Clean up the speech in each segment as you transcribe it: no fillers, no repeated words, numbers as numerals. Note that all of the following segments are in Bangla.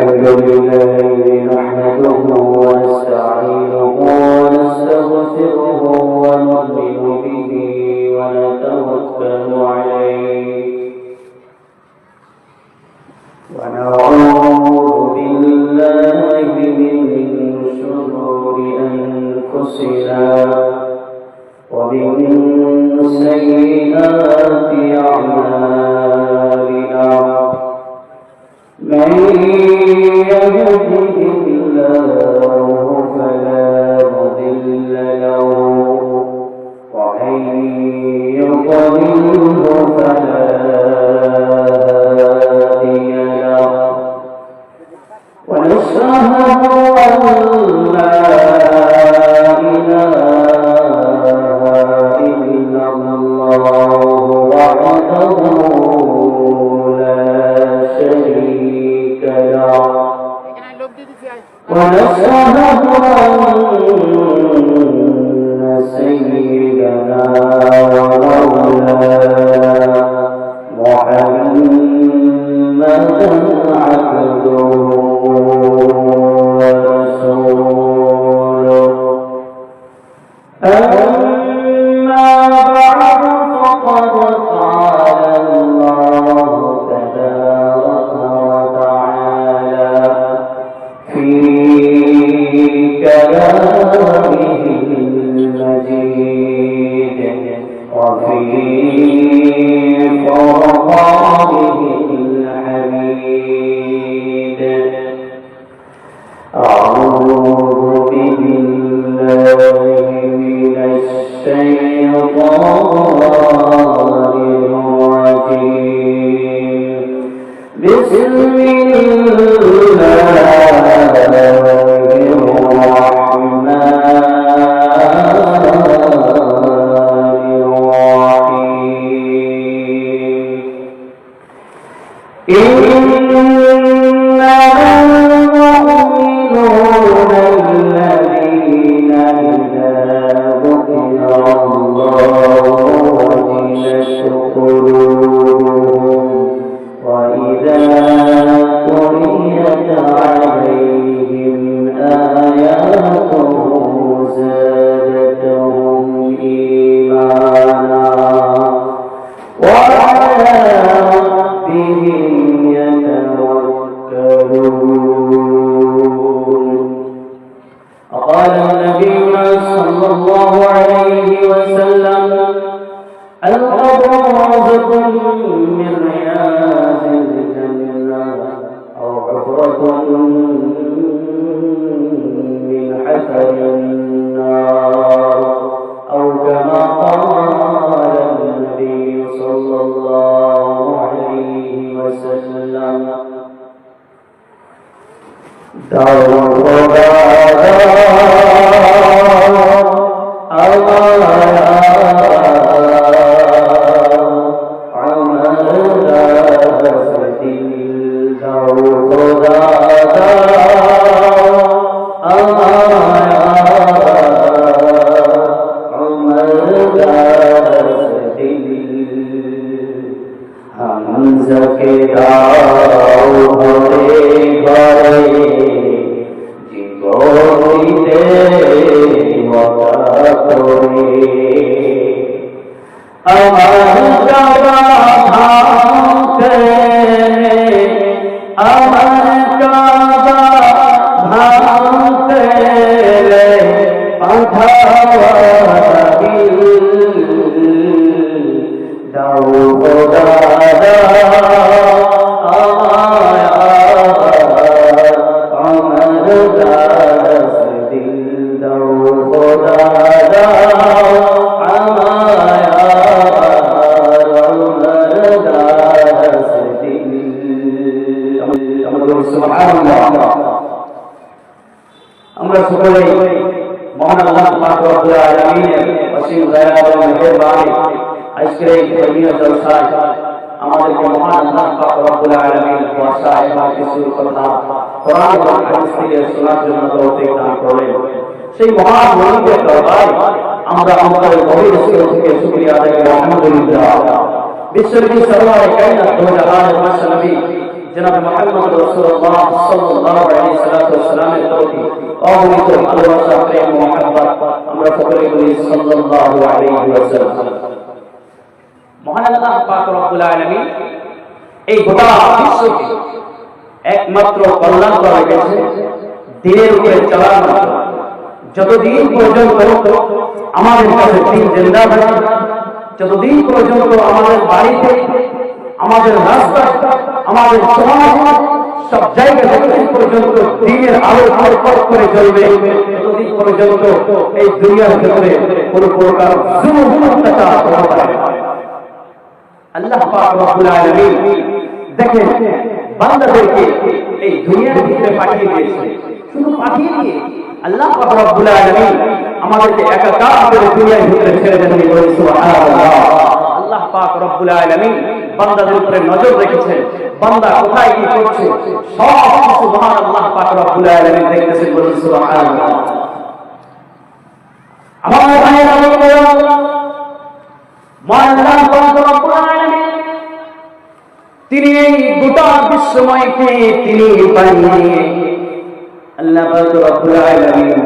الحمد لله نحمده ونستعينه ونستغفره ونؤمن به ونتوكل عليه ونعوذ بالله من شرور أنفسنا ومن سيئات أعمالنا من يهده الله فلا مضل له ومن يضلله فلا هادي له ونشهد أن لا إله إلا الله وحده لا شريك له ونشهد أن سيدنا ومولانا محمدا عبده ورسوله أما بعد فقد قال الله تبارك وتعالى في كلامه المجيد وفي فرقانه الحميد أعوذ بالله من الشيطان الرجيم بسم الله সেই মহান মনিবের দরবারে আমরা আমাদের গভীর স্থল থেকে শুকরিয়া আদায় করি। আলহামদুলিল্লাহ। বিশ্বনবী সাল্লাল্লাহু আলাইহি ওয়াসাল্লাম দো জাহানের নবী জনাব মুহাম্মদ রাসূলুল্লাহ সাল্লাল্লাহু আলাইহি ওয়াসাল্লামের প্রতি অগণিত ভালোবাসা প্রেম ও মহব্বত আমরা সকলে বলি সাল্লাল্লাহু আলাইহি ওয়াসাল্লাম। মহান আল্লাহ পাক রব্বুল আলামিন এই গোটা বিশ্বকে একমাত্র কল্যাণ করে রেখেছে দিনের উপরে চলার মতো। যতদিন পর্যন্ত আমাদের কাছে দিন জিন্দা থাকে, যতদিন পর্যন্ত আমাদের বাড়িতে, আমাদের রাস্তা, আমাদের সমাজ, সব জায়গায় যতদিন পর্যন্ত দিনের আলো ফটফট করে জ্বলবে, ততদিন পর্যন্ত এই দুনিয়ার ভিতরে কোনো প্রকার জুলুম অত্যাচার হতে পারে না। আল্লাহ পাক রব্বুল আলামিন দেখেন বান্দাদেরকে এই দুনিয়ার ভিতরে পাঠিয়ে দিয়েছে। শুধু পাঠিয়ে দিয়ে আল্লাহ পাক রব্বুল আলামিন আমাদেরকে একাকার করে দুনিয়ার ভিতরে ছেড়ে দেন। সুবহানাল্লাহ। আল্লাহ পাক রব্বুল আলামিন বান্দাদের উপরে নজর রেখেছেন। বান্দা কোথায় কি করছে সব কিছু মহান আল্লাহ পাক রব্বুল আলামিন দেখতেছেন। বলুন সুবহানাল্লাহ। আমার ভাইয়েরা বলুন, মহান আল্লাহ পাক রব্বুল আলামিন তিনি এই গোটা বিশ্বময়কে তিনি বানিয়ে আল্লাহ পাক রব্বুল আলামিন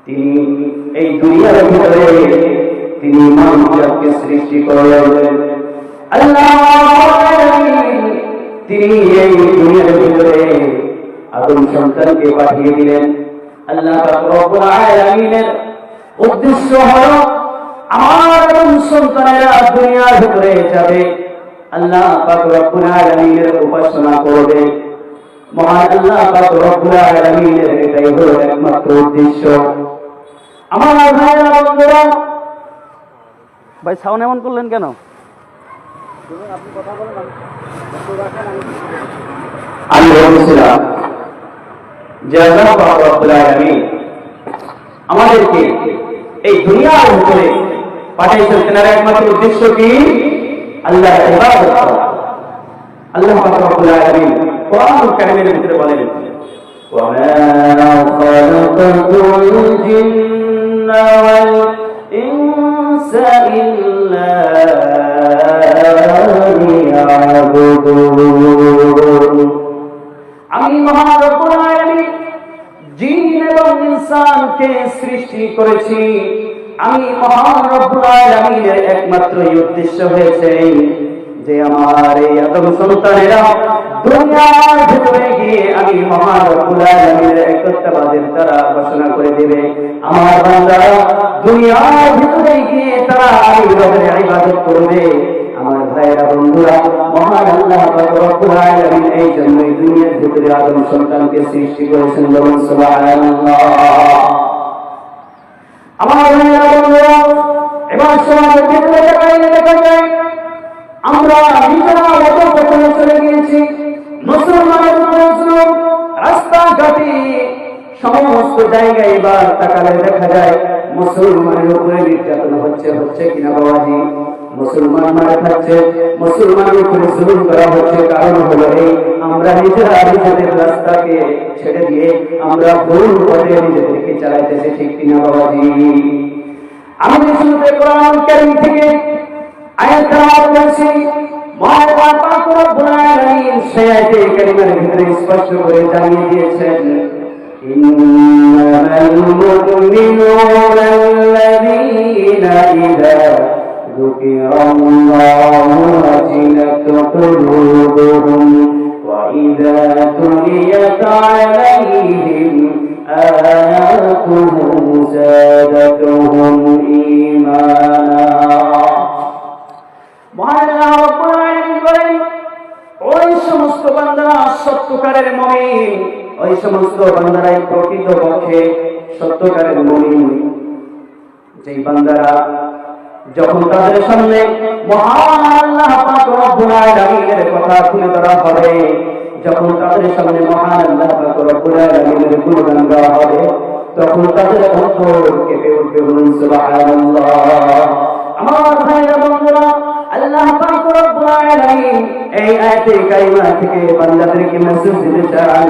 তিনি এই দুনিয়ার ভিতরে তিনি মানুষকে সৃষ্টি করলেন। আল্লাহ তিনি এই দুনিয়ার ভিতরে আদম সন্তানকে পাঠিয়ে দিলেন। আল্লাহ পাক রব্বুল আলামিনের উদ্দেশ্য হলো আমার আদম সন্তানেরা দুনিয়ার ভিতরে যাবে, আল্লাহ পাক রব্বুল আলামিনের উপাসনা করবে। মহান আল্লাহ পাক রব্বুল আলামিনের এটাই হলো একমাত্র উদ্দেশ্য। আমার ভাইরা বন্ধুরা, ভাই সাউন্ড এমন করলেন কেন? আপনি কথা বলেন, আমি বলছিলাম যে আল্লাহ পাক রব্বুল আলামিন আমাদেরকে এই দুনিয়ার ভিতরে পাঠিয়েছেন, তেনার একমাত্র উদ্দেশ্য কি? আল্লাহর ইবাদত করা। আল্লাহ পাক রব্বুল আলামিন কোরআনুল কারীমের ভিতরে বলেন, ওয়া মা খালাকাতুল জিন্না ওয়াল ইনসা ইল্লা লিয়াবুদুন। আমি মহান রব্বুল আলামিন জিন এবং ইনসানকে সৃষ্টি করেছি। আমি মহান রব্বুল আলামিনের একমাত্র উদ্দেশ্য হয়েছে যে আমার এই আদম সন্তানেরা দুনিয়ার ভিতরে গিয়ে আমি মহান রব্বুল আলামিনের একত্ববাদের দ্বারা ঘোষণা করে দেবে। আমার বান্দারা দুনিয়ার ভিতরে গিয়ে তারা আমি রবের ইবাদত করবে। আমার ভাইয়েরা বন্ধুরা, মহান আল্লাহ পাক রব্বুল আলামিন এই জন্যই দুনিয়ার ভিতরে আদম সন্তানকে সৃষ্টি করেছেন। বলুন সুবহানাল্লাহ। আমার ভাইয়েরা বন্ধুরা, এবার সমাজের ভিতরে দেখা যায় আমরা নিজেরা অপকর্মে চলে গিয়েছি। মুসলমানের মুসলিম রাস্তাঘাটে সমস্ত জায়গায় এবার তাকালে দেখা যায় মুসলমানের উপরে নির্যাতন হচ্ছে কিনা বাবাজি? মুসলমান মারা খাচ্ছে, মুসলমানের উপরে জুলুম করা হচ্ছে। কারণ হলো এই আমরা নিজেরা নিজেদের রাস্তাকে ছেড়ে দিয়ে আমরা ভুল পথে নিজেদেরকে চালাইতেছি, ঠিক কিনা বাবাজি? আমি শুরুতে কোরআন কারীম থেকে আয়াত তেলাওয়াত করছি। মহান আল্লাহ পাক রব্বুল আলামিন সেই আয়াতে কারিমার ভিতরে স্পষ্ট করে জানিয়ে দিয়েছেন, ইন্নামাল মুমিনুনা আল্লাযীনা ইযা যুকিরাল্লাহু ওয়াজিলাত কুলুবুহুম ওয়া ইযা তুলিয়াত আলাইহিম আয়াতুহু যাদাতুহুম ঈমানা। মহান আল্লাহ রাব্বুল আলামিন বলেন, ওই সমস্ত বান্দারা সত্যকারের মুমিন, ওই সমস্ত বান্দারাই প্রকৃতপক্ষে সত্যকারের মুমিন। যেই বান্দারা যখন তাদের সামনে মহান আল্লাহ পাক রব্বুল আলামিনের কথা তুলে ধরা হবে, যখন তাদের সামনে মহান আল্লাহ পাক রব্বুল আলামিনের গুণগান গাওয়া হবে, তখন তাদের অন্তর কেঁপে উঠবে। বলুন সুবহানাল্লাহ। আমার ভাইরা বন্ধুরা, আল্লাহ পাক রব্বুল আলামিন এই আয়াতে কারিমা থেকে বান্দাদেরকে মেসেজ দিতে চান,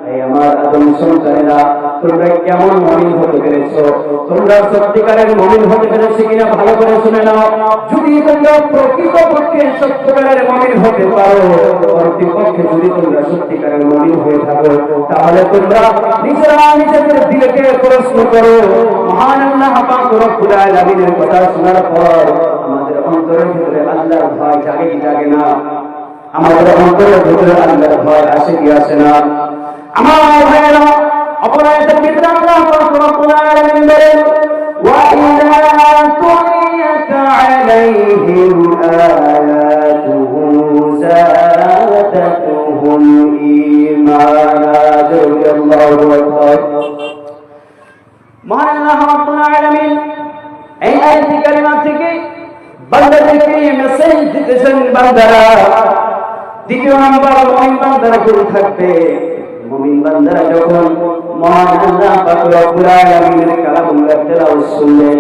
এই আমার আদম সন্তানেরা তোমরা কেমন মুমিন হতে পেরেছো, তোমরা সত্যিকারের মুমিন হতে পেরেছো কিনা ভালো করে শুনে নাও। যদি তোমরা প্রকৃতপক্ষে সত্যিকারের মুমিন হতে পারো, প্রকৃতপক্ষে যদি তোমরা সত্যিকারের মুমিন হয়ে থাকো, তাহলে তোমরা নিজেরা নিজেদের দিলকে প্রশ্ন করো। মহান আল্লাহ পাক রব্বুল আলামিনের কথা শোনার পর আমাদের অন্তরের ভিতরে আল্লাহর ভয় জাগে কি জাগে না? আমাদের অন্তরের ভিতরে আল্লাহর ভয় আসে কি আসে না? আমার ভাইয়েরা, অপরাধের ভিতরে আল্লাহ পাক রব্বুল আলামিন বলেন, ওয়া ইযা তুলিয়াত আলাইহিম আয়াতুহু যাদাতুহুম ঈমানা। আল্লাহু আকবার। মহান আল্লাহ রাব্বুল আলামিন এই আয়াতি কারিমা থেকে বান্দাদেরকে মেসেজ দিতেছেন, বান্দারা, দ্বিতীয় নাম্বার মুমিন বান্দারা কোন থাকবে? মুমিন বান্দারা যখন মহান আল্লাহ পাক রব্বুল আলামিনের কালামুল্লাহ তেলাওয়াত শুনবে,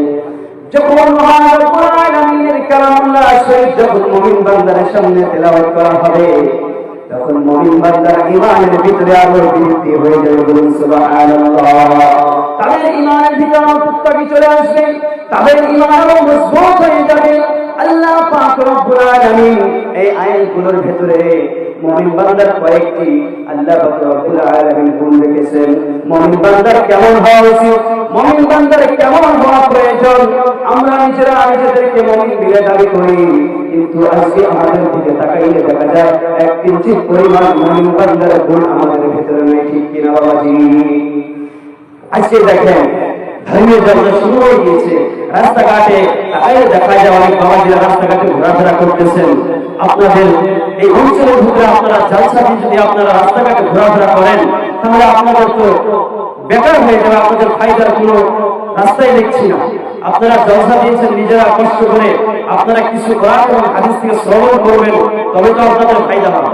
যখন মহান রব্বুল আলামিনের কালামুল্লাহ শরীফ যখন মুমিন বান্দার সামনে তেলাওয়াত করা হবে, তখন মুমিন বান্দার ঈমানের ভিতরে আলো বৃদ্ধি হয়ে যাবে। বলুন সুবহানাল্লাহ। তাদের ঈমানের ভিতরে প্রত্যক্ষ চলে আসবে, তাদের ঈমান আরো মজবুত হয়ে যাবে। আল্লাহ পাক রব্বুল আলামিন এই আয়াতগুলোর ভিতরে মুমিন বান্দার কয়েকটি আল্লাহ পাক রব্বুল আলামিন গুণ রেখেছেন। মুমিন বান্দার কেমন হওয়া উচিত, মুমিন বান্দার কেমন হওয়া প্রয়োজন, আমরা নিজেরা নিজেদেরকে মুমিন বলে দাবি করি, কিন্তু আজকে আমাদের দিকে তাকাইলে দেখা যায় এক কিঞ্চিত পরিমাণ মুমিন বান্দার গুণ আমাদের ভিতরে নেই। ঠিক কিনা বাবাজি? আজকে দেখেন ধর্মীয় জগৎ শুরু হয়ে গিয়েছে, রাস্তাঘাটে তাকাইলে দেখা যায় অনেক বাবাজিরা রাস্তাঘাটে ঘোরাফেরা করতেছেন। আপনাদের এই অঞ্চলের ভিতরে আপনারা জলসা দিয়ে যদি আপনারা রাস্তাঘাটে ঘোরাফেরা করেন, তাহলে আপনাদের তো বেকার হয়ে যাবে, আপনাদের ফায়দার কোনো রাস্তায় দেখছি না। আপনারা জলসা দিয়েছেন নিজেরা কষ্ট করে, আপনারা কিছু করার এবং হাদিস থেকে শ্রবণ করবেন, তবে তো আপনাদের ফায়দা হবে।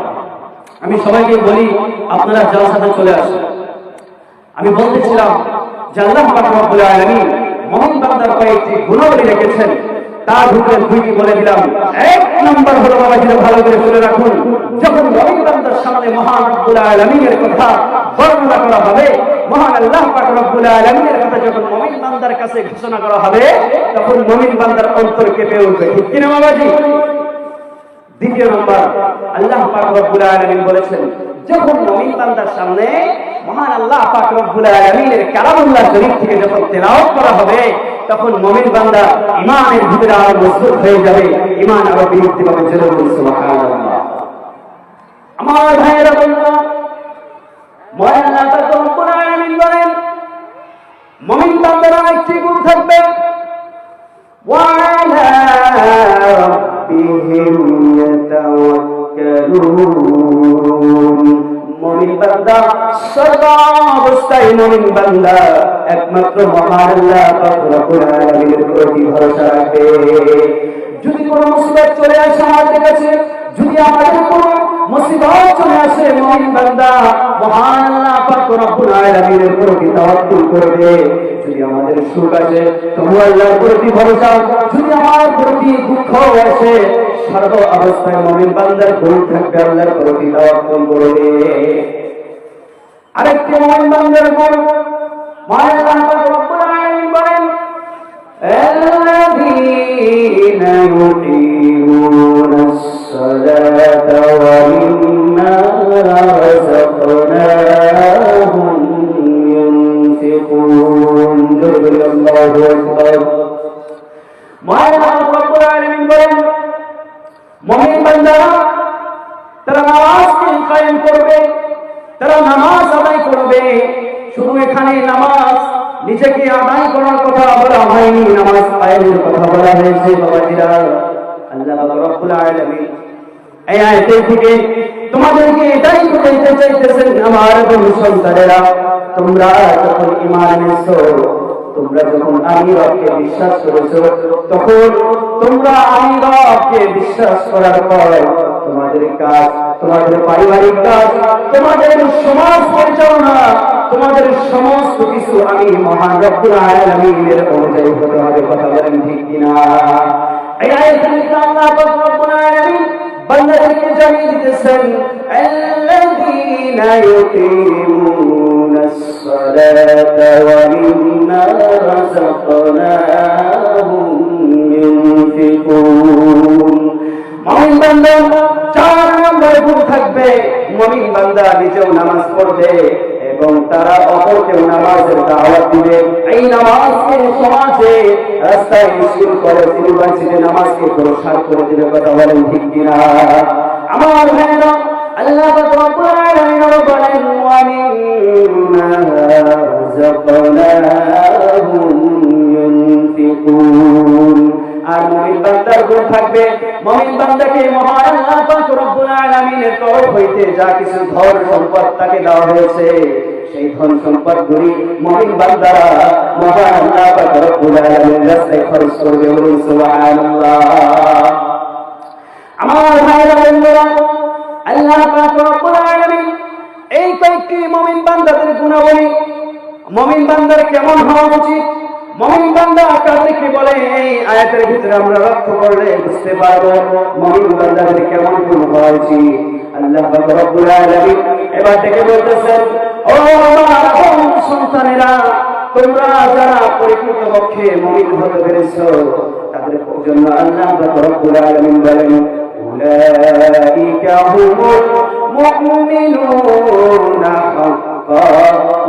আমি সবাইকে বলি, আপনারা জলসাতে চলে আসেন। আমি বলতেছিলাম যে আল্লাহ পাক রব্বুল আলামিন মুমিন বান্দার কয়েকটি গুণাবলী রেখেছেন, তার ভিতরে দুইটি বলে দিলাম। এক নম্বর হলো, বাবাজিরা ভালো করে শুনে রাখুন, যখন মুমিন বান্দার সামনে মহান রব্বুল আলামিনের কথা বর্ণনা করা হবে, মহান আল্লাহ পাক রব্বুল আলামিনের কথা যখন মুমিন বান্দার কাছে ঘোষণা করা হবে, তখন মুমিন বান্দার অন্তর কেঁপে উঠবে। ঠিক কিনা বাবাজি? দ্বিতীয় নম্বর, আল্লাহ পাক রব্বুল আলামিন বলেছেন, যখন মুমিন বান্দার সামনে মহান আল্লাহ পাক রব্বুল আলামিনের কালামুল্লাহ শরীফ থেকে যখন তেলাওয়াত করা হবে, তখন মুমিন বান্দা ঈমানের ভিতরে আরো মজবুত হয়ে যাবে, ঈমান আরো বৃদ্ধি পাবে। সুবহানাল্লাহ। আমার ভাইয়েরা, বন্ধুরা, মহান আল্লাহ পাক রব্বুল আলামিন বলেন, মুমিন বান্দার একটি গুণ থাকবে, ওয়া আলা রাব্বিহিম ইয়াতাওয়াক্কালুন। মুমিন বান্দা সর্বাবস্থায় মুমিন বান্দা একমাত্র মহান আল্লাহ পাক রব্বুল আলামিনের প্রতি ভরসা রাখে। যদি কোনো মুসিবত চলে আসে আমাদের কাছে, যদি আমাদের কোনো মুসিবত চলে আসে, মুমিন বান্দা মহান আল্লাহ পাক রব্বুল আলামিনের প্রতি তাওয়াক্কুল করবে। যদি আমাদের সুখ আসে, তবু আল্লাহর প্রতি ভরসা। যদি আমার প্রতি দুঃখ আসে, সর্ব অবস্থায় মুমিন বান্দার গুণ থাকবে, আল্লাহর প্রতি তাওয়াক্কুল করবে। আরেকটি মুমিন বান্দার গুণ, মহান আল্লাহ পাক রব্বুল আলামিন বলেন, আল্লাযীনা ইউকিমুনাস সালাতা ওয়া মিম্মা রাযাকনাহুম ইউনফিকুন। আল্লাহু আকবার। মহান আল্লাহ রব্বুল আলামিন বলেন, মুমিন বান্দারা তারা নামাজকে কায়েম করবে, তারা নামাজ আদায় করবে। শুধু এখানে নামাজ নিজেকে আদায় করার কথা বলা হয়নি, নামাজ কায়েমের কথা বলা হয়েছে। বাবাজিরা, আল্লাহ রব্বুল আলামিন এই আয়াত থেকে তোমাদেরকে এটাই বোঝাতে চাইতেছেন, আমার সন্তানেরা, তোমরা যখন ঈমান এনেছো, তোমরা যখন আমি রবকে বিশ্বাস করেছো, তখন তোমরা আমি রবকে বিশ্বাস করার পর তোমাদের কাজ, তোমাদের পারিবারিক কাজ, তোমাদের সমাজ পরিচালনা, তোমাদের সমস্ত কিছু আমি মহান রব্বুল আলামিনের অনুযায়ী হতে হবে। কথা বলেন ঠিক কিনা? এই আয়াতে আল্লাহ পাক রব্বুল আলামিন বান্দাদেরকে জানিয়ে দিতেছেন, আল্লাযীনা ইউকিমুনাস الصلاة ومما رزقناهم ينفقون মুমিন বান্দা 4 নম্বর গুণ থাকবে মুমিন বান্দা নিজেও নামাজ পড়বে এবং তারা অপরকেও নামাজের দাওয়াত দিবে এই নামাজকে সমাজে রাস্তায় স্কুল কলেজ ইউনিভার্সিটি নামাজকে প্রসার করে দিবে কথা বলেন ঠিক কিনা আমার ভাইরা আল্লাহ রব্বুল আলামিন বলেন ওয়া মিম্মা রাযাকনাহুম ইউনফিকুন আর মুমিন বান্দার গুণ থাকবে মুমিন বান্দাকে মহান আল্লাহ পাক রব্বুল আলামিনের তরফ হইতে যা কিছু ধন সম্পদ তাকে দেওয়া হয়েছে সেই ধন সম্পদগুলি মুমিন বান্দারা মহান আল্লাহ পাক রব্বুল আলামিনের রাস্তায় খরচ করবে বলুন সুবহানাল্লাহ আমার ভাইরা বন্ধুরা আল্লাহ পাক রব্বুল আলামিন এই কয়েকটি মুমিন বান্দাদের গুণাবলী মুমিন বান্দার কেমন হওয়া উচিত মুমিন বান্দা কাদেরকে বলে এই আয়াতের ভিতরে আমরা লক্ষ্য করলে বুঝতে পারবো মুমিন বান্দাদের কেমন গুণ হওয়া উচিত আল্লাহ পাক রব্বুল আলামিন এবার থেকে বলতেছেন ও আমার সন্তানেরা তোমরা যারা পরিপূর্ণপক্ষে মুমিন হতে পেরেছো তাদের জন্য আল্লাহ পাক রব্বুল আলামিন বলেন উলাইকা হুমুল মুমিনুনা হাক্কান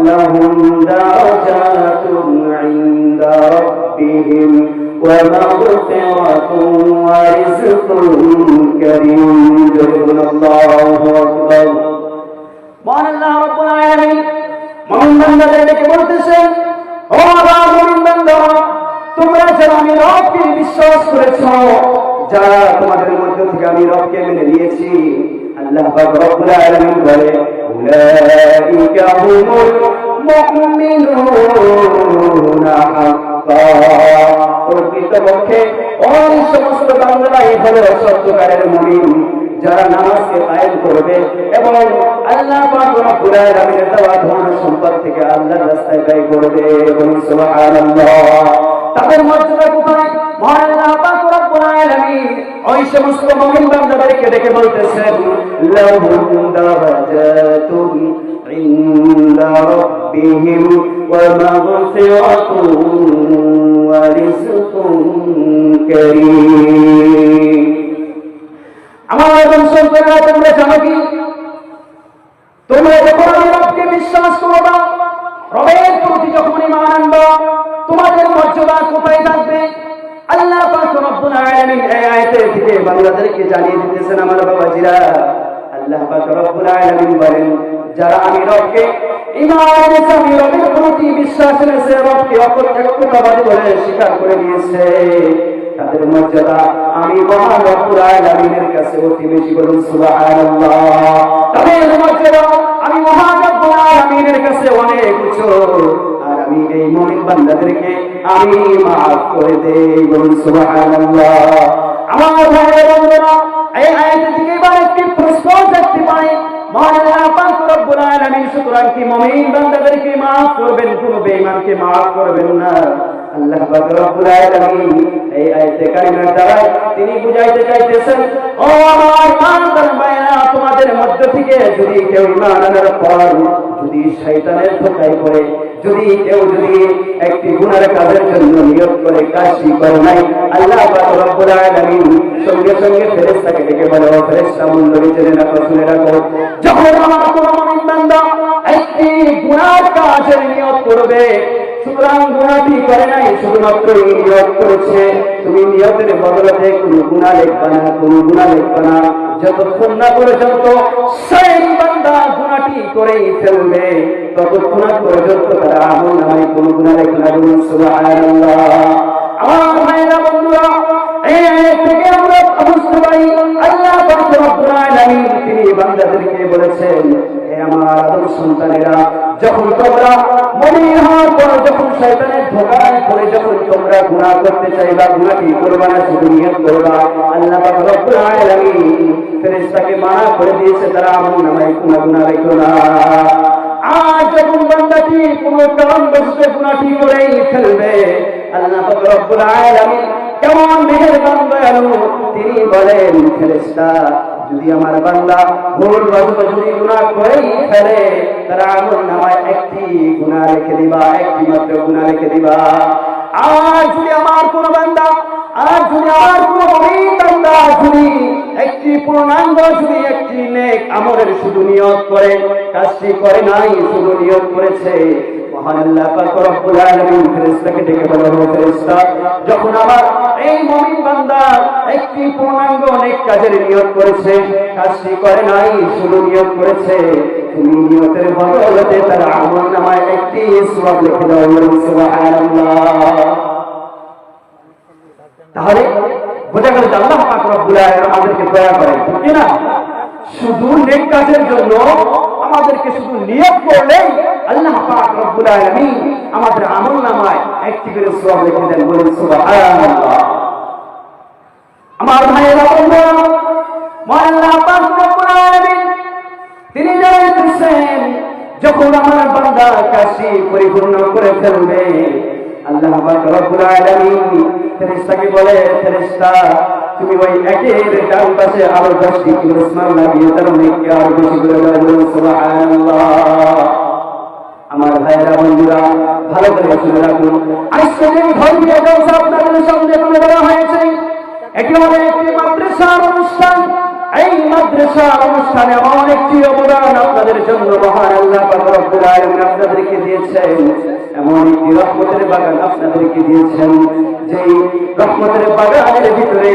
লাহুম দারাজাতুন ইনদা রাব্বিহিম ওয়া মাগফিরাতুন ওয়া রিজকুন কারীম আল্লাহু আকবার মহান আল্লাহ রাব্বুল আলামিন মুমিন বান্দাদেরকে বলতেছেন ও আমার মুমিন বান্দারা তোমরা যারা আমি রবকে বিশ্বাস করেছো যারা তোমাদের মধ্যে থেকে আমি রবকে মেনে নিয়েছি আল্লাহ পাক রব্বুল আলামিন বলে উলাইকা হুমুল মুমিনুনা হাক্কান প্রকৃতপক্ষে ওই সমস্ত বান্দারাই হলো সত্যিকারের মুমিন যারা নামাজকে কায়েম করবে এবং আল্লাহ পাক রব্বুল আলামিনের দেওয়া ধন সম্পদ থেকে আল্লাহর রাস্তায় ব্যয় করবে এবং সুবহানাল্লাহ তাদের মর্যাদা কোথায় মহান আল্লাহ পাক রব্বুল আলামিন ওই সমস্ত মুমিন বান্দাদেরকে ডেকে বলতেছেন লাহুম দারাজাতুন ইনদা রাব্বিহিম ওয়া মাগফিরাতুন ওয়া রিজকুন কারীম আমার সন্তানেরা তোমরা জানো কি তোমরা যখন রবকে বিশ্বাস করবা রবের প্রতি যখন ঈমান আনবা তোমাদের মর্যাদা কোথায় থাকবে আল্লাহ পাক রব্বুল আলামিন এই আয়াতের থেকে বান্দাদেরকে জানিয়ে দিতেছেন আমার বাবাজিরা আল্লাহ পাক রব্বুল আলামিন বলেন যারা আমি রবকে ঈমান এনেছে আমি রবের প্রতি বিশ্বাস এনেছে রবকে একত্ববাদী বলে স্বীকার করে নিয়েছে তাদের মর্যাদা আমি মহান রব্বুল আলামিনের কাছে অতি বেশি বলুন সুবহানাল্লাহ তাদের মর্যাদা আমি মহান রব্বুল আলামিনের কাছে অনেক উঁচু আর আমি এই মুমিন বান্দাদেরকে আমি maaf করে দেই বলুন সুবহানাল্লাহ আমার ভাইরা বন্ধুরা এই আয়াত থেকে এবার একটি প্রশ্ন দেখতে পাই মহান আল্লাহ পাক রব্বুল আলামিন সুতরাং কি মুমিন বান্দাদেরকে maaf করবেন কোন বেঈমানকে maaf করবেন না আল্লাহ পাক রব্বুল আলামিন এই আয়াতে কারিমার দ্বারা তিনি বুঝাইতে চাইতেছেন ও আমার ইমানদার ভাইরা তোমাদের মধ্য থেকে যদি কেউ ঈমান আনার পর যদি শয়তানের ধোঁকায় পড়ে যদি কেউ একটি গুনার কাজের জন্য নিয়ত করে কাজটি করে নাই আল্লাহ পাক রব্বুল আলামিন সঙ্গে সঙ্গে ফেরেশতাকে ডেকে বলে ও ফেরেশতা মণ্ডলী জেনে রাখো শুনে রাখো যখন আমার কোন মুমিন বান্দা একটি গুনার কাজের নিয়ত করবে সুতরাং গুনাহটি করে নাই শুধুমাত্র নিয়ত করেছে তুমি নিয়তের বদলে কোনো গুনাহ লিখবা না যতক্ষণ না পর্যন্ত সেই বান্দা গুনাহটি করেই ফেলবে ততক্ষণ পর্যন্ত তার আমলনামায় কোনো গুনাহ লেখা হবে সুবহানাল্লাহ আমার ভাইরা বন্ধুরা এই আয়াত থেকে আমরা বুঝতে পারি আল্লাহ পাক রব্বুল আলামিন তিনি বান্দাদেরকে বলেছেন হে আমার আদম সন্তানেরা যখন তোমরা মুমিন হওয়ার পর যখন শয়তানের ধোঁকায় পড়ে যখন তোমরা গুনাহ করতে চাইবা গুনাহটি করবা না শুধু নিয়ত করবা আল্লাহ পাক রব্বুল আলামিন ফেরেশতাকে মানা করে দিয়েছে তারা আমলনামায় কোনো গুনাহ লেখো না আজ যখন বান্দাটি কোনো কারণবশত গুনাহটি করেই ফেলবে আল্লাহ পাক রব্বুল আলামিন কেমন মেহেরবান দয়ালু তিনি বলেন ফেরেশতা যদি আমার বান্দা ভুলবশত যদি গুনাহ করেই ফেলে তার আমলনামায় একটি গুনাহ লিখে দিবা, একটি মাত্র গুনাহ লিখে দিবা। আর যদি আমার কোন বান্দা মুমিন বান্দা যদি একটি পূর্ণাঙ্গ যদি একটি নেক আমলের শুধু নিয়ত করে, কাজটি করে নাই, শুধু নিয়ত করেছে, মহান আল্লাহ পাক রব্বুল আলামিন ফেরেশতাকে ডেকে বলে, ও ফেরেশতা, যখন আমার এই মুমিন বান্দা একটি পূর্ণাঙ্গ নেক কাজের নিয়ত করেছে, কাজটি করে নাই, শুধু নিয়ত করেছে, তুমি নিয়তের বদলে তার আমলনামায় একটি সওয়াব লিখে দাও। সুবহানাল্লাহ। তাহলে বোঝা গেল যে আল্লাহ পাক রব্বুল আলামিন আমাদেরকে দয়া করেন, ঠিক না? শুধু নেক কাজের জন্য আমাদেরকে শুধু নিয়ত করলেই আল্লাহ পাক রব্বুল আলামিন আমাদের আমলনামায় একটি করে সওয়াব লিখে দেন। বলুন সুবহানাল্লাহ। আমার ভাইয়েরা, বন্ধুরা, মহান আল্লাহ পাক রব্বুল আলামিন তিনি জানাইতেছেন যখন আমার বান্দা কাজটি পরিপূর্ণ করে ফেলবে, আল্লাহ পাক রব্বুল আলামিন ফেরেশতাকে বলে, ফেরেশতা, তুমি ওই একের ডান পাশে আরো 10টি ইসমাল লাগিয়ে তার নেকি আরো বেশি করে দাও। সুবহানাল্লাহ। আমার ভাইয়েরা, বন্ধুরা, ভালো করে শুনে রাখুন। আজকে যে ধর্মীয় জলসা আপনাদের সামনে তুলে ধরা হয়েছে, এটি হলো একটি মাদ্রাসার অনুষ্ঠান। এই মাদ্রাসার অনুষ্ঠানে এমন একটি অবদান আপনাদের জন্য মহান আল্লাহ পাক রব্বুল আলামিন আপনাদেরকে দিয়েছেন, এমন একটি রহমতের বাগান আপনাদেরকে দিয়েছেন, যেই রহমতের বাগানের ভিতরে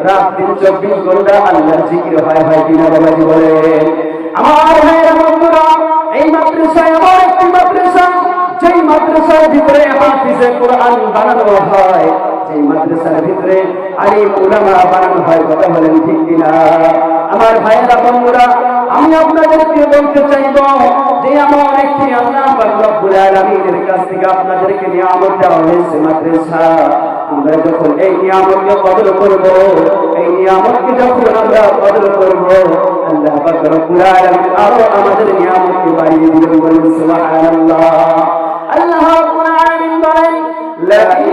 রাত দিন 24 ঘন্টা আল্লাহর জিকির হয় কিনা বাবাজি বলেন? আমার ভাইয়েরা, বন্ধুরা, এই মাদ্রাসা এমন একটি মাদ্রাসা যেই মাদ্রাসার ভিতরে হাফিজে কোরআন বানানো হয়, যেই মাদ্রাসার ভিতরে আলিম উলামা বানানো হয়। কথা বলেন ঠিক কিনা? আমার ভাইয়েরা, বন্ধুরা, আমি আপনাদেরকে বলতে চাইব যে এমন একটি আল্লাহ পাক রব্বুল আলামিনের কাছ থেকে আপনাদেরকে নিয়ামত দেওয়া হয়েছে মাদ্রাসা। আমরা যখন এই নিয়ামতকে কদর করব, এই নিয়ামতকে যখন আমরা কদর করব, আল্লাহ পাক রব্বুল আলামিন আরো আমাদের নিয়ামতকে বাড়িয়ে দিবেন। বলুন সুবহানাল্লাহ। আল্লাহ রাব্বুল আলামিন বলেন, لئن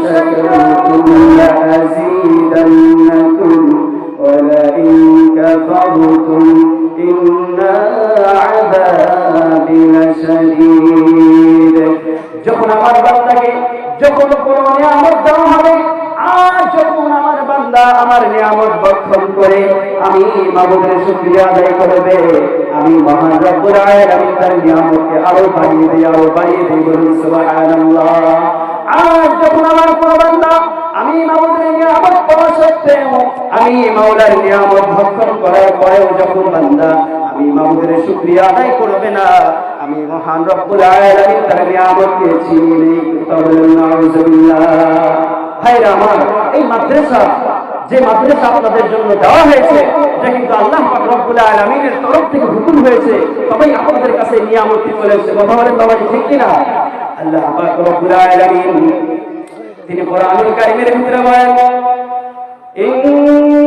شكرتم لأزيدنكم ولئن كفرتم إن عذابي لشديد। যখন আমার বান্দাকে যখন কোনো নিয়ামত দেওয়া হবে, আর যখন আমার বান্দা আমার নিয়ামত ভক্ষণ করে আমি মাবুদের শুকরিয়া আদায় করবে, আমি মহান রব্বুল আলামিন তার নিয়ামতকে আরো বাড়িয়ে দেই। বলুন সুবহানাল্লাহ। আর যখন আমার কোনো বান্দা আমি মাওলার নিয়ামত পাওয়া সত্ত্বেও, আমি মাওলার নিয়ামত ভক্ষণ করার পরেও যখন বান্দা আমি মাওলার শুকরিয়া আদায় করবে না, আমি মহান রব্বুল আলামিন তার নিয়ামতকে ছিনিয়ে নেই। নাউযুবিল্লাহ। ভাইরা আমার, এই মাদ্রাসা যে মাদ্রাসা আপনাদের জন্য দেওয়া হয়েছে, এটা কিন্তু আল্লাহ পাক রব্বুল আলামিনের তরফ থেকে হুকুম হয়েছে, তবেই আপনাদের কাছে নিয়ামতটি চলে এসেছে। কথা বলেন বাবা, ঠিক কিনা? আল্লাহ পাক রব্বুল আলামিন তিনি কোরআনুল কারীমের ভিতরে বলেন,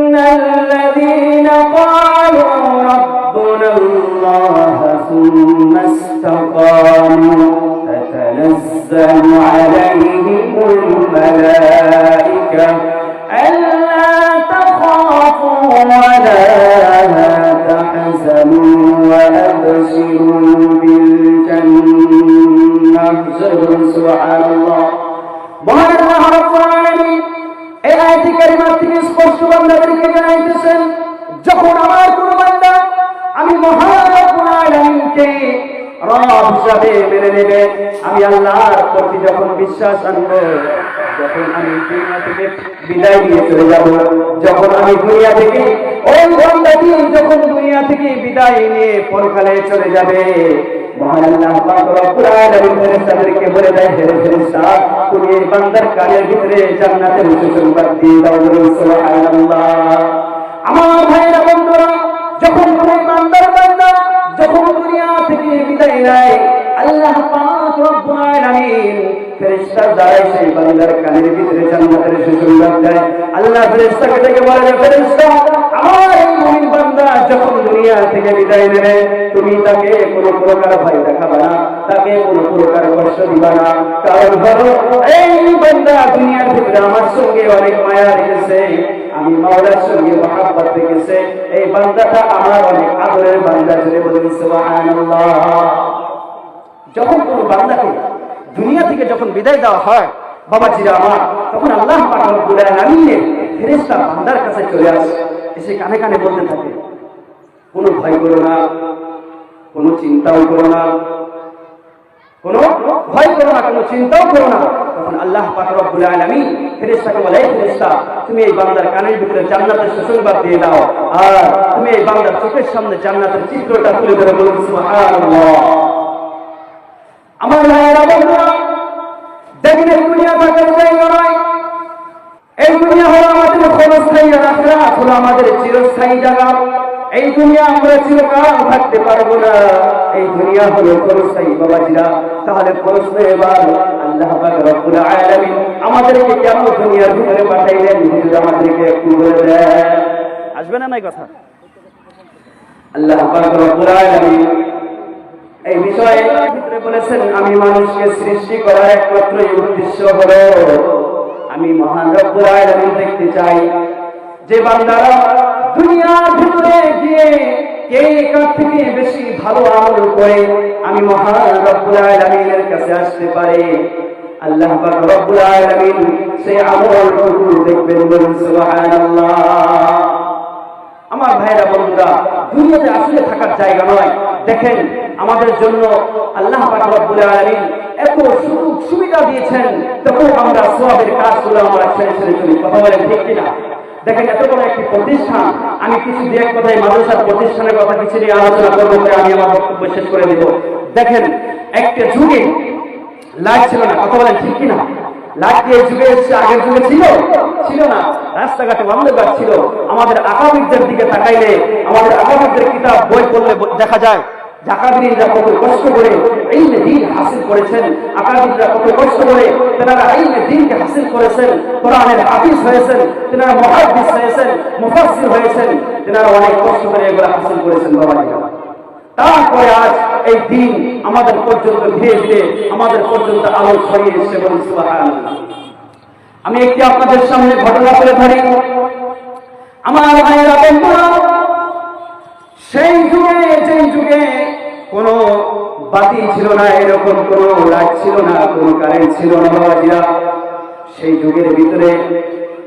ইন্নাল্লাযীনা ক্বালু রাব্বুনাল্লাহ সুম্মা ইসতাকামু তাতানাজ্জালু আলাইহিমুল মালায়েকা আল্লা তাখাফু ওয়া লা তাহজানু ওয়া আবশিরু বিল জান্নাহ। সুবহানাল্লাহ। মহান আল্লাহ রাব্বুল আলামিন এই আয়াতে কারিমা থেকে স্পষ্ট বান্দাদেরকে জানাইতেছেন, যখন আমার কোন বান্দা আমি মহান রব্বুল আলামিনকে রব হিসাবে মেনে নেবে, আমি আল্লাহর প্রতি যখন বিশ্বাস আনবো, যখন আমি দুনিয়া থেকে বিদায় নিয়ে চলে যাব, যখন আমি দুনিয়া থেকে ওই বান্দাটি যখন দুনিয়া থেকে বিদায় নিয়ে পরকালে চলে যাবে, মহান আল্লাহ পাক রব্বুল আলামিন ফেরেশতাদেরকে বলে দেয়, হে ফেরেশতা, তুমি এই বান্দার কানের ভিতরে জান্নাতের সুসংবাদ দিয়ে দাও। সুবহানাল্লাহ। আমার ভাইরা, বন্ধুরা, যখন কোন বান্দার বান্দা যখন দুনিয়া থেকে বিদায় নেয়, আল্লাহ পাক রব্বুল আলামিন ফেরেশতা যায় সেই বান্দার কানের ভিতরে জান্নাতের সুসংবাদ দেয়। আল্লাহ ফেরেশতাকে ডেকে বলে, ফেরেশতা, আমার এই মুমিন বান্দা যখন দুনিয়া থেকে বিদায় নেবে তুমি তাকে কোনো প্রকার ভয় দেখাবে না, তাকে কোনো প্রকার কষ্ট দিবা না। কারণ হলো এই বান্দা দুনিয়ার ভিতরে আমার সঙ্গে অনেক মায়া রেখেছে, আমি মাওলার সঙ্গে মহব্বত রেখেছে, এই বান্দাটা আমার অনেক আদরের বান্দা। জুড়ে বলুন সুবহানাল্লাহ। যখন কোন বান্দাকে দুনিয়া থেকে যখন বিদায় দেওয়া হয় বাবাজিরা আমার, তখন আল্লাহ পাক রব্বুল আলামিনের ফেরেশতা বান্দার কাছে চলে আসে, এসে কানে কানে বলতে থাকে, কোনো ভয় করো না, কোনো চিন্তাও করো না, কোনো ভয় করো না, কোনো চিন্তাও করো না। তখন আল্লাহ পাক রব্বুল আলামিন ফেরেশতাকে বলে, ফেরেশতা তুমি এই বান্দার কানের ভিতরে জান্নাতের সুসংবাদ দিয়ে দাও, আর তুমি এই বান্দার চোখের সামনে জান্নাতের চিত্রটা তুলে ধরে বলুন সুবহানাল্লাহ। আমার ভাইয়েরা বন্ধুরা, দেখেন এই দুনিয়া থাকার জায়গা নয়, এই দুনিয়া হলো আমাদের ক্ষণস্থায়ী, আর আখিরাত হলো আমাদের চিরস্থায়ী জায়গা। এই দুনিয়া আমরা চিরকাল থাকতে পারবো না, এই দুনিয়া হলো ক্ষণস্থায়ী বাবাজিরা। তাহলে প্রশ্ন এবার, আল্লাহ পাক রব্বুল আলামিন আমাদেরকে কেন দুনিয়ার ভিতরে পাঠাইলেন? হুজুর আমাদেরকে একটু বলে দেন, আসবে না নাই কথা? আল্লাহ পাক রব্বুল আলামিন এই বিষয়ে ভিতরে বলেছেন, আমি মানুষকে সৃষ্টি করার একমাত্র উদ্দেশ্য হলো আমি মহান রব্বুল আলামিন দেখতে চাই যে বান্দারা দুনিয়ার ভিতরে গিয়ে কে কার থেকে বেশি ভালো আমল করে আমি মহান রব্বুল আলামিনের কাছে আসতে পারে। আল্লাহ পাক রব্বুল আলামিন সেই আমলটুকু দেখবেন, বলুন সুবহানাল্লাহ। আমার ভাইরা বন্ধুরা, দুনিয়াতে আসলে থাকার জায়গা নয়। দেখেন আমাদের জন্য আল্লাহ পাক রব্বুল আলামিন এত সুযোগ সুবিধা দিয়েছেন, তবুও আমরা সওয়াবের কাজগুলো আমরা ছেড়ে ছেড়ে চলি। কথা বলেন ঠিক কিনা? দেখেন এত বড় একটি প্রতিষ্ঠান, আমি কিছু দিয়ে এক কথায় মাদ্রাসার প্রতিষ্ঠানের কথা কিছু নিয়ে আলোচনা করবো, আমি আমার বক্তব্য শেষ করে দেব। দেখেন একটা যুগে লাইট ছিল না, কথা বলেন ঠিক কিনা? লাইট এই যুগে এসছে, আগের যুগে ছিল না। রাস্তাঘাটে অন্ধকার ছিল। আমাদের আকাবিরদের দিকে তাকাইলে, আমাদের আকাবিরদের কিতাব বই পড়লে দেখা যায় আকাবিররা কত কষ্ট করে ইলমে দ্বীন হাসিল করেছেন, আকাবিররা কত কষ্ট করে তেনারা ইলমে দ্বীনকে হাসিল করেছেন, কোরআনের হাফিজ হয়েছেন, তেনারা মুহাদ্দিস হয়েছেন, মুফাসসির হয়েছেন, তেনারা অনেক কষ্ট করে এগুলো হাসিল করেছেন বাবাজিরা। তারপরে আজ এই দিন আমাদের পর্যন্ত ধীরে ধীরে আমাদের পর্যন্ত আলো ছড়িয়ে এসেছে, বলুন সুবহানাল্লাহ। আমি একটি আপনাদের সামনে ঘটনা তুলে ধরি। আমার ভাইয়েরা বন্ধুরা, সেই যুগে যেই যুগে কোনো বাতি ছিল না, এরকম কোনো লাইট ছিল না, কোনো কারেন্ট ছিল না বাবাজিরা, সেই যুগের ভিতরে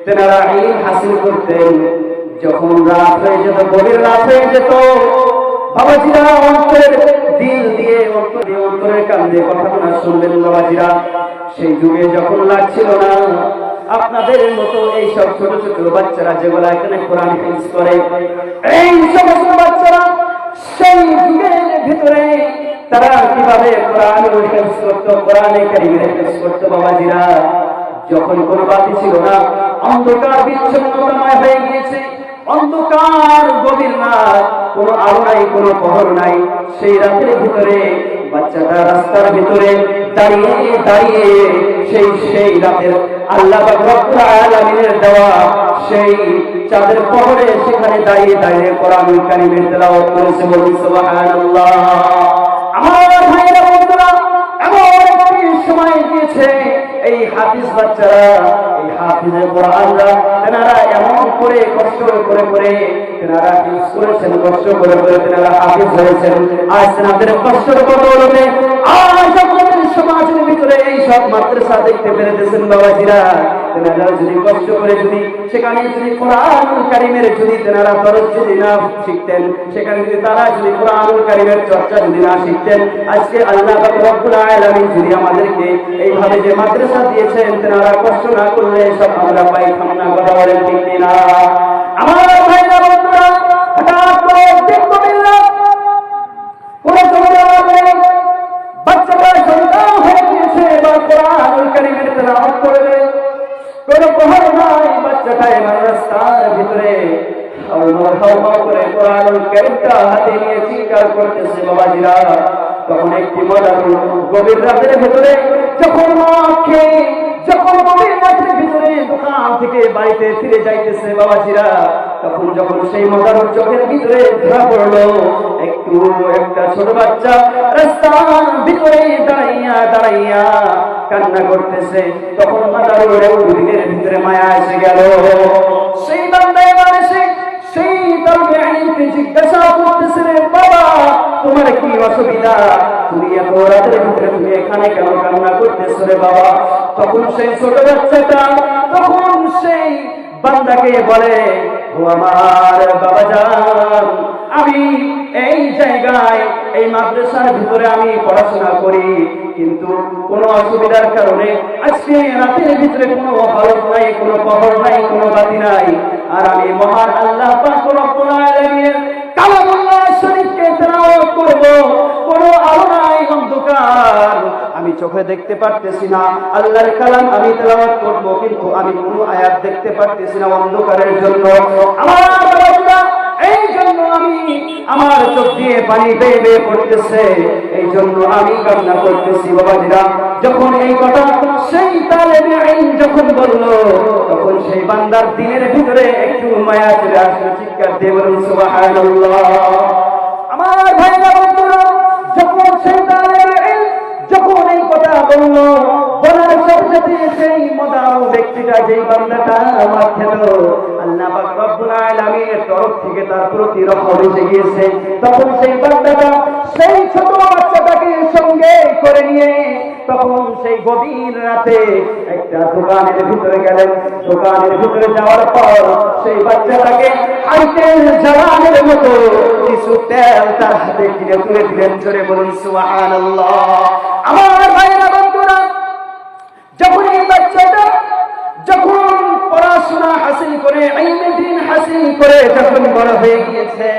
তেনারা ইলম হাসিল করতেন। যখন রাত হয়ে যেত, গভীর রাত হয়ে যেত বাবাজিরা, অন্তরের দিল দিয়ে অন্তরের কান দিয়ে কথাগুলো শুনবেন বাবাজিরা। সেই যুগে যখন লাইট ছিল না, আপনাদের মতো এই সব ছোট ছোট বাচ্চারা যেগুলা এখানে কোরআন হিফজ করে, এই সমস্ত বাচ্চারা সেই যুগের ভিতরে তারা কিভাবে কোরআন হিফজ করতো, কোরআনে কারীমের হিফজ করতো বাবাজিরা। যখন কোনো বাতি ছিল না, অন্ধকার বিচ্ছিন্নতাময় হয়ে গিয়েছে, অন্ধকার গভীর রাত, কোনো আলো নাই, কোনো প্রহর নাই, সেই রাতের ভিতরে বাচ্চাটা রাস্তার ভিতরে দাঁড়িয়ে দাঁড়িয়ে সেই রাতের আল্লাহ রব্বুল আলামিনের দেওয়া সেই চাঁদের প্রহরে সেখানে দাঁড়িয়ে দাঁড়িয়ে কোরআনুল কারীমের তেলাওয়াত করেছে, বলুন সুবহানাল্লাহ। আমার ভাইয়েরা বন্ধুরা, এমন একটি সময় গিয়েছে এই হাফিজ বাচ্চারা, এই হাফিজে কোরআনরা, তেনারা এমন করে কষ্ট করে করে তেনারা হিফজ করেছেন, কষ্ট করে করে তেনারা হাফিজ হয়েছেন। আজ তেনাদের কষ্টের বদৌলতে আজ আপনাদের সমাজের ভিতরে এই সব মাদ্রাসা দেখতে পেরেছেন বাবাজিরা। তেনারা যদি কষ্ট করে যদি সেখানে যদি কোরআনুল কারীমের যদি তেনারা দরস যদি না শিখতেন, সেখানে যদি তারা যদি কোরআনুল কারীমের চর্চা যদি না শিখতেন, আজকে আল্লাহ পাক রব্বুল আলামিন যদি আমাদেরকে এইভাবে যে মাদ্রাসা দিয়েছেন, তেনারা কষ্ট না করলে সব আমরা পাইতাম না। কথা বলেন ঠিক কিনা? আমার ভাইরা বন্ধুরা, হঠাৎ করে দেখবেন না কোনো বাচ্চাটা সন্তান হয়ে গিয়েছে বা কোরআনুল কারীমের তেলাওয়াত করবে, কোনো প্রহর নাই, বাচ্চাটা এবার রাস্তার ভিতরে হাওমাও করে কোরআনুল কারীমটা হাতে নিয়ে চিৎকার করতেছে বাবাজিরা। তখন একটি মজার গভীর রাতের ভিতরে যখন মা খেয়ে যখন গভীর রাতের ভিতরে দোকান থেকে বাড়িতে ফিরে যাইতেছে বাবাজিরা, তখন যখন সেই মাদারুর চোখের ভিতরে ধরা পড়লো একটা ছোট বাচ্চা রাস্তার ভিতরে দাঁড়াইয়া দাঁড়াইয়া কান্না করতেছে, তখন মাদারুর দিনের ভিতরে মায়া এসে গেল। সেই বান্দা এবার এসে সেই তাবেঈকে জিজ্ঞাসা করতেছে, বাবা তোমার কি অসুবিধা, তুমি এত রাতের ভিতরে তুমি এখানে কেন কান্না করতেছো রে বাবা? তখন সেই ছোট বাচ্চাটা তখন সেই বান্দাকে বলে, ও আমার বাবাজান, আমি এই জায়গায় এই মাদ্রাসার ভিতরে আমি পড়াশোনা করি, কিন্তু কোনো অসুবিধার কারণে আজকে রাতের ভিতরে কোনো হালত নাই, কোনো পহর নাই, কোনো বাতি নাই, আর আমি মহান আল্লাহ পাক রব্বুল আলামিনের কালামুল্লাহ শরীফকে তেলাওয়াত করব, কোনো আলো নাই, অন্ধকার, আমি চোখে দেখতে পারতেছি না, আল্লাহর কালাম আমি তেলাওয়াত করব, কিন্তু আমি কোনো আয়াত দেখতে পারতেছি না অন্ধকারের জন্য। আমার বাবা, এই জন্য আমি আমার চোখ দিয়ে পানি বেয়ে বেয়ে পড়তেছে, এই জন্য আমি কান্না করতেছি। বাবাজিরা, যখন এই কথা সেই তালেবে আইন যখন বলল, তখন সেই বান্দার দিনের ভিতরে একটু মায়া চলে আসলো। চিৎকার দিয়ে বলুন সুবহানাল্লাহ। আমার ভাইরা বন্ধুরা, যখন সেই তালেবে আইন যখন এই কথা বলল, বলার সাথে সাথে সেই মদারু ব্যক্তিটা, যেই বান্দাটা আমার খেল, আল্লাহ পাক রব্বুল আলামিনের তরফ থেকে তার প্রতি রহমত এসে গিয়েছে। তখন সেই বান্দাটা সেই ছোট বাচ্চাটাকে সঙ্গে করে নিয়ে তখন সেই গভীর রাতে একটা দোকানের ভিতরে গেলেন। দোকানের ভিতরে যাওয়ার পর সেই বাচ্চাটাকে হাইতেল জ্বালানের মতো কিছু তেল তার হাতে কিনে তুলে দিলেন। জোরে বলুন সুবহানাল্লাহ। আমার ভাইরা বন্ধুরা, যখন এই বাচ্চাটা যখন পড়াশোনা হাসিল করে, ইলমে দ্বীন হাসিল করে যখন বড় হয়ে গিয়েছে,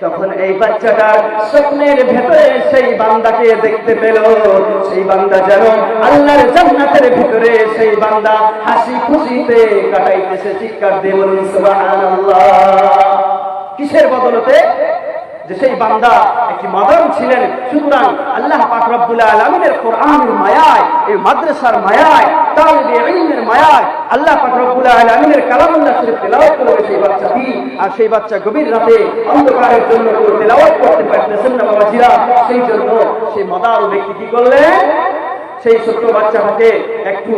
তখন এই বাচ্চাটার স্বপ্নের ভেতরে সেই বান্দাকে দেখতে পেল। সেই বান্দা যেন আল্লাহর জান্নাতের ভিতরে সেই বান্দা হাসি খুশিতে কাটাইতেছে। চিৎকার দিয়ে বলুন সুবহানাল্লাহ। কিসের বদলতে? যে সেই বান্দা একটি মাদারু ছিলেন। সুতরাং আল্লাহ পাক রব্বুল আলামিনের কোরআনের মায়ায়, এই মাদ্রাসার মায়ায়, তালিবে ইলমের মায়ায় আল্লাহ পাক রব্বুল আলামিনের কালামুল্লাহ শরীফ তেলাওয়াত করবে সেই বাচ্চাটি। আর সেই বাচ্চা গভীর রাতে অন্ধকারের জন্য তেলাওয়াত করতে পারতেছেন না বাবাজিরা, সেই জন্য সেই মাদারু ব্যক্তি কি করলেন? সেই ছোট্ট বাচ্চাটাকে একটু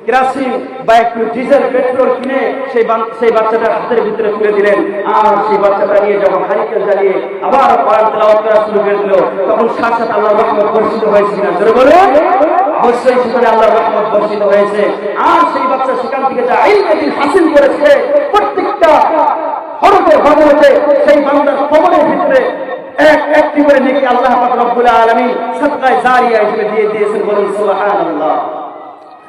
কেরাসিন বা একটু ডিজেল পেট্রোল কিনে সেই বাচ্চাটার হাতের ভিতরে তুলে দিলেন। আর সেই বাচ্চাটা নিয়ে যখন হারিকেল জ্বালিয়ে আবার কোরআন তেলাওয়াত করা শুরু করে দিল, তখন সাথে সাথে আল্লাহর রহমত বর্ষিত হয়েছে কিনা? জোরে বলুন। অবশ্যই সেখানে আল্লাহর রহমত বর্ষিত হয়েছে। আর সেই বাচ্চা সেখান থেকে যা ইলমে দ্বীন হাসিল করেছে, প্রত্যেকটা হরফে হরফে সেই বান্দার কবরের ভিতরে একটি করে নেকি আল্লাহ পাক রব্বুল আলামিন সাদকায়ে জারিয়া হিসেবে দিয়ে দিয়েছেন। বলুন সুবহানাল্লাহ।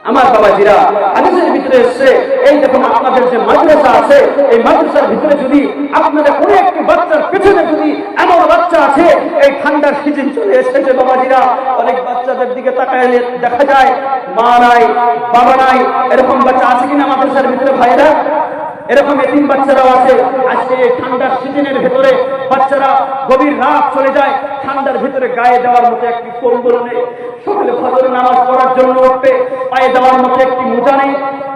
আমার বাবাজিরা, হাদিসের ভিতরে এসেছে, এই দেখুন আপনাদের যে মাদ্রাসা আছে, এই মাদ্রাসার ভিতরে যদি আপনাদের কোনো একটি বাচ্চার পেছনে যদি এমন বাচ্চা আছে, এই ঠান্ডার সিজন চলে এসেছে বাবাজিরা, অনেক বাচ্চাদের দিকে তাকাইলে দেখা যায় মা নাই, বাবা নাই, এরকম বাচ্চা আছে কিনা মাদ্রাসার ভিতরে ভাইরা? এরকম এতিম বাচ্চারাও আছে। আজকে এই ঠান্ডার সিজনের ভেতরে বাচ্চারা গভীর রাত চলে যায়, ঠান্ডার ভিতরে গায়ে দেওয়ার মতো একটি কম্বল নেই, সকালে ফজর নামাজ পড়ার জন্য উঠবে পায়ে দেওয়ার মতো একটি মোজা নেই।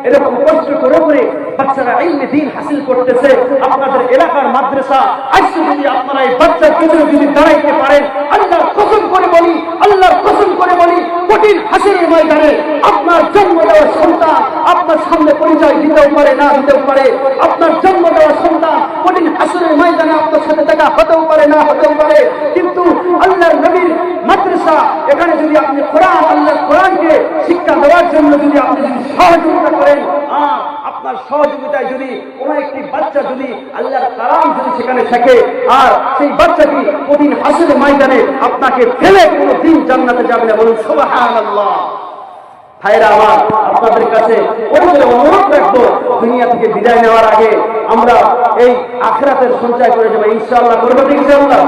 এরকম কষ্ট করে করে বাচ্চারা ইলমে দ্বীন হাসিল করতেছে। আপনাদের এলাকার মাদ্রাসা আজকে যদি আপনারা এই বাচ্চার পিছনে যদি দাঁড়াইতে পারেন, আল্লাহর কসম করে বলি, আল্লাহর কসম করে বলি, কঠিন হাসিলের ময়দানে আপনার জন্ম দেওয়া সন্তান আপনার সামনে পরিচয় দিতেও পারে, না দিতেও পারে। আপনার জন্ম দেওয়া সন্তান কঠিন হাসিলের ময়দানে আপনার সাথে দেখা হতেও পারে, না হতেও পারে। কিন্তু আল্লাহর নবীর মাদ্রাসা, এখানে যদি আপনি কোরআন, আল্লাহর কোরআনকে শিক্ষা দেওয়ার জন্য যদি আপনি যদি সহযোগিতা করেন, আপনার সহযোগিতায় যদি কোন একটি বাচ্চা যদি আল্লাহর কালাম যদি সেখানে থাকে, আর সেই বাচ্চাটি কঠিন হাসিলের ময়দানে আপনাকে ফেলে কোনো দিন জান্নাতে যাবে না। বলুন সুবহানাল্লাহ। ভাইরা আমার, আপনাদের কাছে অনুরোধ রাখবো, দুনিয়া থেকে বিদায় নেওয়ার আগে আমরা এই আখিরাতের সঞ্চয় করে যাবো ইনশাআল্লাহ। করবো ইনশাআল্লাহ।